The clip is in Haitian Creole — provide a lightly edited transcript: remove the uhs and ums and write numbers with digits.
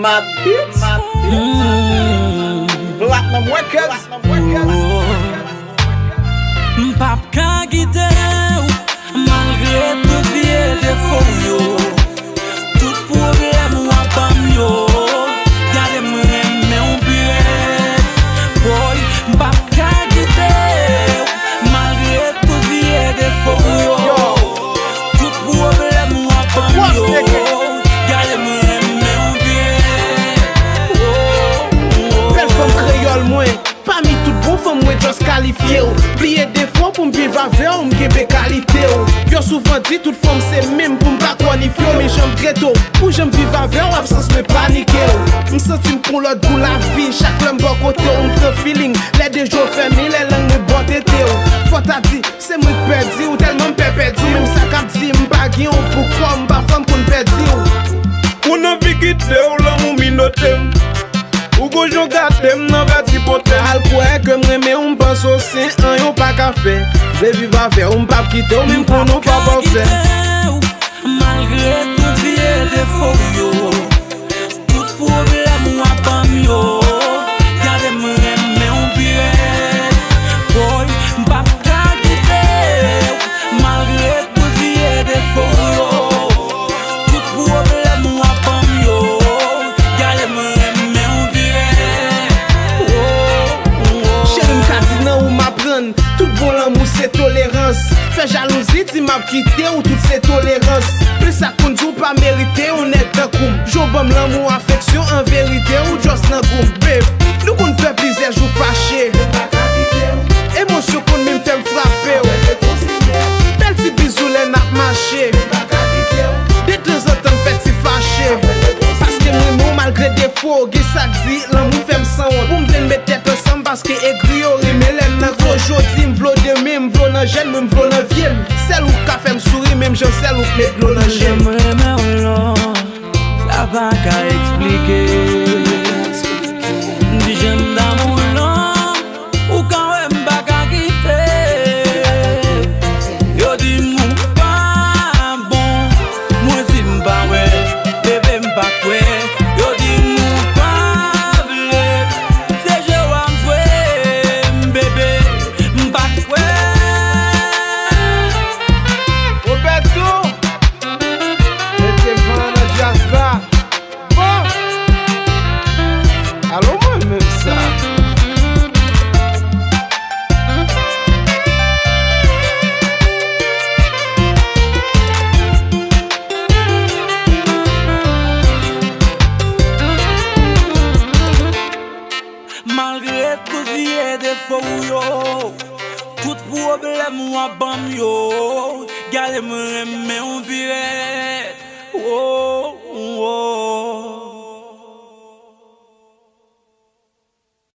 Mad Beats. Platinum Records. M'pap ka gide ou, malgré tout vie défaut yo. Tout problème ou abam yo. Gade m'reme ou buet. Boy, m'pap ka gide ou, malgré tout vie défaut yo. Tout problème ou abam yo. Gade m'reme ou buet. Belle femme créole moi. Parmi tout bon femme moi just qualifié ou. Plié des fois pour m'vivre avec ou m'gebe qualité ou. Yo souvent dit toute femme c'est même pour m'pas qualifier mais j'aime ghetto. Ou j'aime vivre avec ou absence me paniquer ou. M'senti pour l'autre pour la vie. Chaque l'homme bon côté ou m'prend feeling. Les deux jours fermés les langues me bon tété ou. Faut t'a dit c'est moi qui perdu ou tellement perdu. Même ça cap dit m'pas gain ou pourquoi m'pas femme qu'on perdu ou. On a vu quitter ou l'amour minotem. Ou go jon gâte nan verti potem. Al kwe ke mreme ou m'pense aussi an yon pa ka fe. Ve viva fe ou m'pap kite ou même pour nous pas pa fe. Malgré tout vie défaut yo. Tout problème ou abam yo. Gade m'reme ou buet. Boy, m'pap ka kite ou. Malgré tout vie défaut yo. Tout problème ou abam yo. Gade m'reme ou buet. Chéri m'kati nan ou m'apprendre. Tout bon l'amour c'est tolérance. Fait jalousie ti m'a quitté ou tout c'est tolérance. Plus ça qu'on joue pas mérité on est d'un coup. J'obam l'amour affection en vérité ou just nan goum. Babe, nous qu'on fait plaisir jou fâché. Émotion qu'on même fait m'frapper ou. Bel ti bisou les n'a marché. De temps en temps fait si fâché. Parce que moi malgré défaut, qui ça dit l'amour fait m'sans honte. Pour m'ven mettre tête ensemble parce que écrit au rime l'en nan aujourd'hui m'vlo demain m'vlo nan jeune m'vlo nan vieux. Celle ou ka fait m'sourire même j'en celle ou met l'eau nan j'aime. J'aimerais ou non, ça va qu'à expliquer. Dis j'aime d'amour non, ou quand même pas qu'à quitter. Yo dis mou pas bon, moi si m'pas ouais, bébé m'pas kwe. Yo dis mou pas vle, c'est je wa m'vwe, bébé m'pas kwe. Roberto, mettez vent dans jazz là. Bon, allons moi même ça. Malgré tout vie défaut yo, tout problème ou abam yo. Gade m'reme ou buet.